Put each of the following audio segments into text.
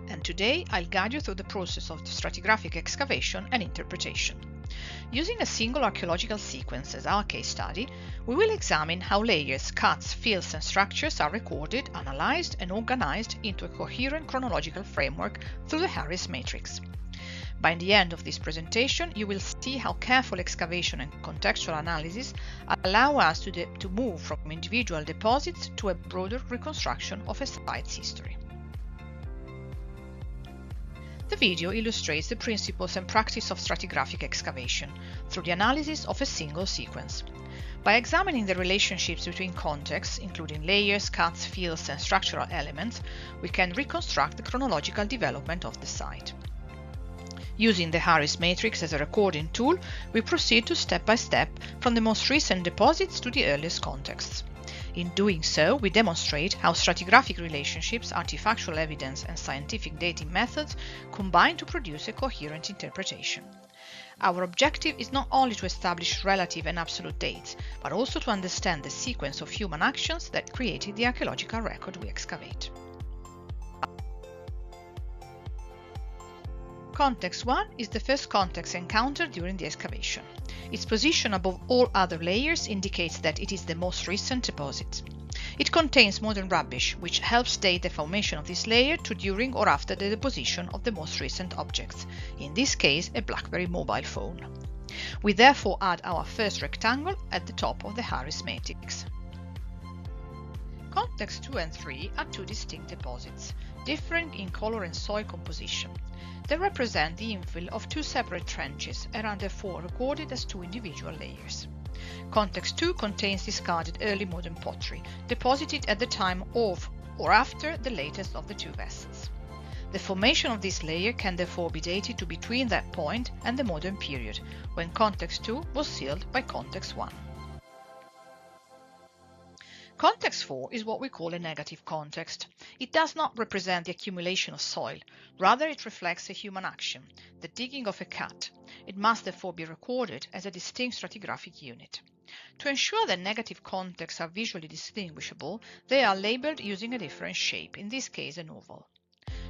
and today I'll guide you through the process of stratigraphic excavation and interpretation. Using a single archaeological sequence as our case study, we will examine how layers, cuts, fields and structures are recorded, analyzed and organized into a coherent chronological framework through the Harris matrix. By the end of this presentation, you will see how careful excavation and contextual analysis allow us to move from individual deposits to a broader reconstruction of a site's history. The video illustrates the principles and practice of stratigraphic excavation through the analysis of a single sequence. By examining the relationships between contexts, including layers, cuts, fields and structural elements, we can reconstruct the chronological development of the site. Using the Harris matrix as a recording tool, we proceed to step by step from the most recent deposits to the earliest contexts. In doing so, we demonstrate how stratigraphic relationships, artifactual evidence and scientific dating methods combine to produce a coherent interpretation. Our objective is not only to establish relative and absolute dates, but also to understand the sequence of human actions that created the archaeological record we excavate. Context 1 is the first context encountered during the excavation. Its position above all other layers indicates that it is the most recent deposit. It contains modern rubbish, which helps date the formation of this layer to during or after the deposition of the most recent objects, in this case a BlackBerry mobile phone. We therefore add our first rectangle at the top of the Harris matrix. Contexts 2 and 3 are two distinct deposits, differing in color and soil composition. They represent the infill of two separate trenches and are therefore recorded as two individual layers. Context 2 contains discarded early modern pottery, deposited at the time of or after the latest of the two vessels. The formation of this layer can therefore be dated to between that point and the modern period, when Context 2 was sealed by Context 1. Context 4 is what we call a negative context. It does not represent the accumulation of soil, rather it reflects a human action, the digging of a cut. It must therefore be recorded as a distinct stratigraphic unit. To ensure that negative contexts are visually distinguishable, they are labelled using a different shape, in this case an oval.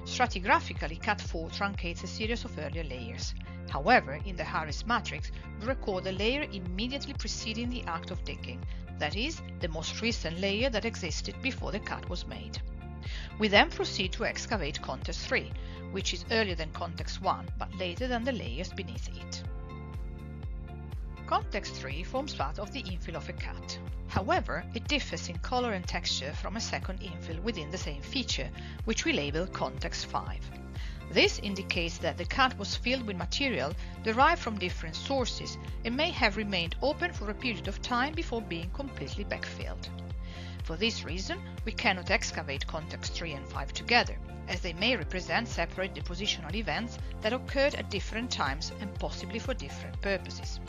Stratigraphically, Cut 4 truncates a series of earlier layers. However, in the Harris matrix, we record the layer immediately preceding the act of digging, that is, the most recent layer that existed before the cut was made. We then proceed to excavate Context 3, which is earlier than Context 1 but later than the layers beneath it. Context 3 forms part of the infill of a cut. However, it differs in color and texture from a second infill within the same feature, which we label Context 5. This indicates that the cut was filled with material derived from different sources and may have remained open for a period of time before being completely backfilled. For this reason, we cannot excavate Context 3 and 5 together, as they may represent separate depositional events that occurred at different times and possibly for different purposes.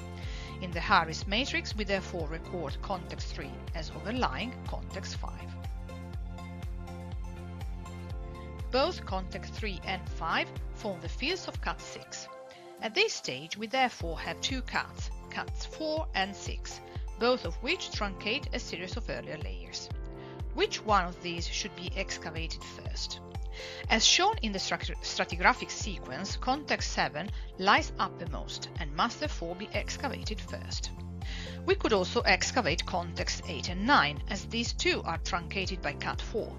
In the Harris matrix, we therefore record Context 3 as overlying Context 5. Both Context 3 and 5 form the fields of Cut 6. At this stage, we therefore have two cuts, Cuts 4 and 6, both of which truncate a series of earlier layers. Which one of these should be excavated first? As shown in the stratigraphic sequence, Context 7 lies uppermost and must therefore be excavated first. We could also excavate Context 8 and 9, as these too are truncated by Cut 4.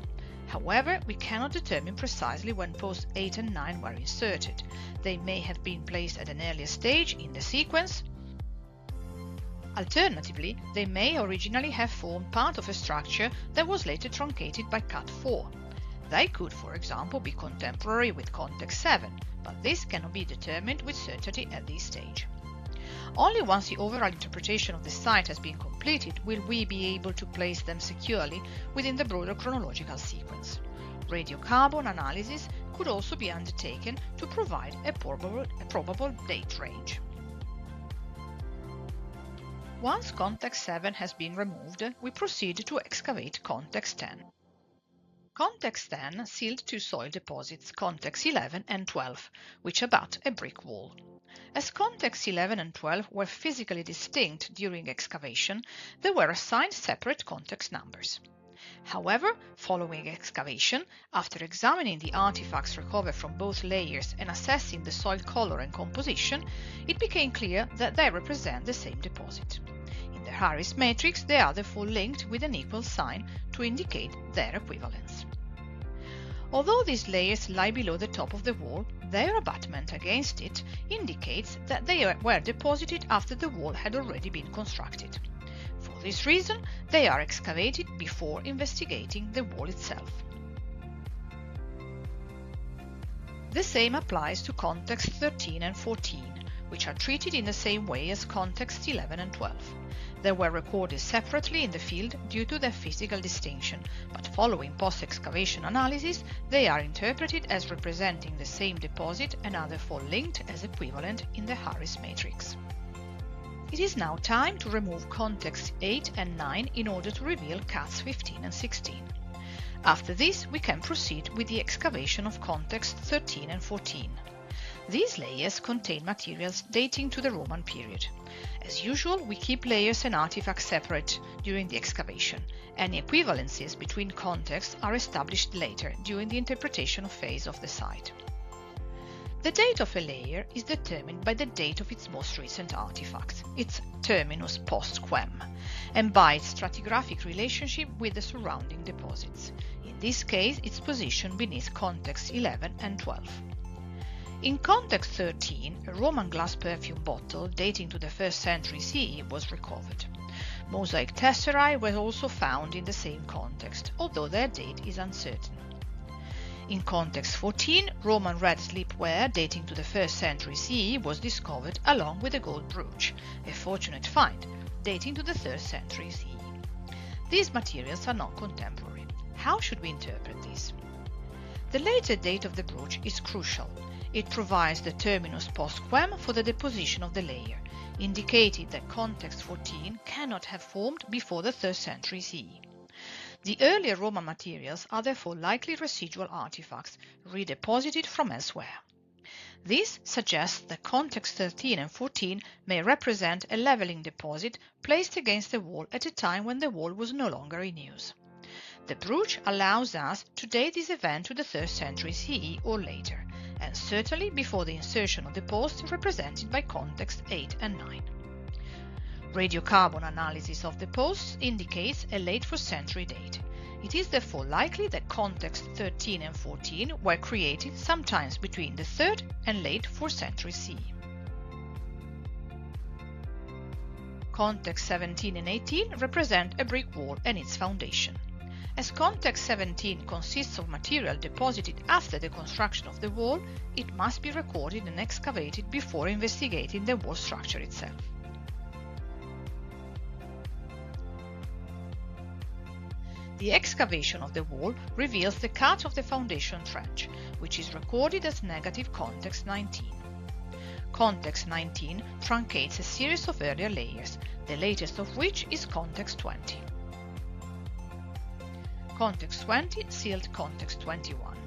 However, we cannot determine precisely when posts 8 and 9 were inserted. They may have been placed at an earlier stage in the sequence. Alternatively, they may originally have formed part of a structure that was later truncated by Cut 4. They could, for example, be contemporary with Context 7, but this cannot be determined with certainty at this stage. Only once the overall interpretation of the site has been completed will we be able to place them securely within the broader chronological sequence. Radiocarbon analysis could also be undertaken to provide a probable date range. Once Context 7 has been removed, we proceed to excavate Context 10. Context 10 sealed two soil deposits, Context 11 and 12, which abut a brick wall. As Contexts 11 and 12 were physically distinct during excavation, they were assigned separate context numbers. However, following excavation, after examining the artifacts recovered from both layers and assessing the soil color and composition, it became clear that they represent the same deposit. In the Harris matrix, they are therefore linked with an equal sign to indicate their equivalence. Although these layers lie below the top of the wall, their abutment against it indicates that they were deposited after the wall had already been constructed. For this reason, they are excavated before investigating the wall itself. The same applies to contexts 13 and 14, which are treated in the same way as contexts 11 and 12. They were recorded separately in the field due to their physical distinction, but following post-excavation analysis, they are interpreted as representing the same deposit and are therefore linked as equivalent in the Harris matrix. It is now time to remove contexts 8 and 9 in order to reveal cats 15 and 16. After this, we can proceed with the excavation of contexts 13 and 14. These layers contain materials dating to the Roman period. As usual, we keep layers and artifacts separate during the excavation. Any equivalences between contexts are established later during the interpretation phase of the site. The date of a layer is determined by the date of its most recent artifact, its terminus post quem, and by its stratigraphic relationship with the surrounding deposits, in this case its position beneath contexts 11 and 12. In context 13, a Roman glass perfume bottle dating to the 1st century CE was recovered. Mosaic tesserae were also found in the same context, although their date is uncertain. In context 14, Roman red slipware dating to the 1st century CE was discovered along with a gold brooch, a fortunate find, dating to the 3rd century CE. These materials are not contemporary. How should we interpret this? The later date of the brooch is crucial. It provides the terminus post quem for the deposition of the layer, indicating that context 14 cannot have formed before the 3rd century CE. The earlier Roman materials are therefore likely residual artifacts redeposited from elsewhere. This suggests that context 13 and 14 may represent a leveling deposit placed against the wall at a time when the wall was no longer in use. The brooch allows us to date this event to the 3rd century CE or later, and certainly before the insertion of the post represented by context 8 and 9. Radiocarbon analysis of the posts indicates a late 4th century date. It is therefore likely that contexts 13 and 14 were created sometimes between the 3rd and late 4th century CE. Contexts 17 and 18 represent a brick wall and its foundation. As context 17 consists of material deposited after the construction of the wall, it must be recorded and excavated before investigating the wall structure itself. The excavation of the wall reveals the cut of the foundation trench, which is recorded as negative context 19. Context 19 truncates a series of earlier layers, the latest of which is context 20. Context 20 sealed context 21.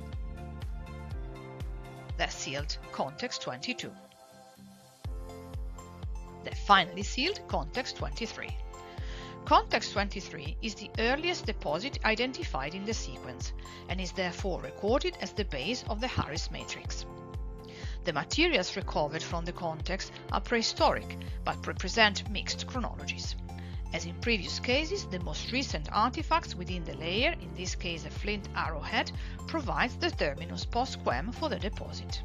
That sealed context 22. That finally sealed context 23. Context 23 is the earliest deposit identified in the sequence and is therefore recorded as the base of the Harris matrix. The materials recovered from the context are prehistoric but represent mixed chronologies. As in previous cases, the most recent artifacts within the layer, in this case a flint arrowhead, provides the terminus post quem for the deposit.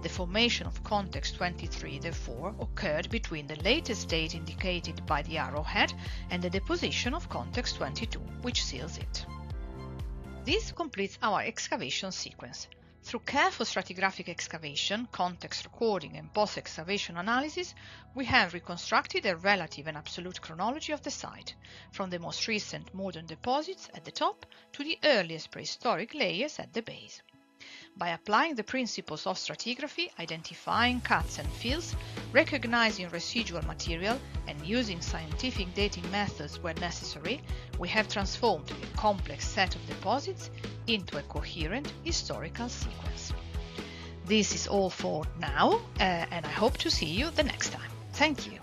The formation of context 23, therefore, occurred between the latest date indicated by the arrowhead and the deposition of context 22, which seals it. This completes our excavation sequence. Through careful stratigraphic excavation, context recording and post-excavation analysis, we have reconstructed a relative and absolute chronology of the site, from the most recent modern deposits at the top to the earliest prehistoric layers at the base. By applying the principles of stratigraphy, identifying cuts and fills, recognizing residual material, and using scientific dating methods where necessary, we have transformed a complex set of deposits into a coherent historical sequence. This is all for now, and I hope to see you the next time. Thank you.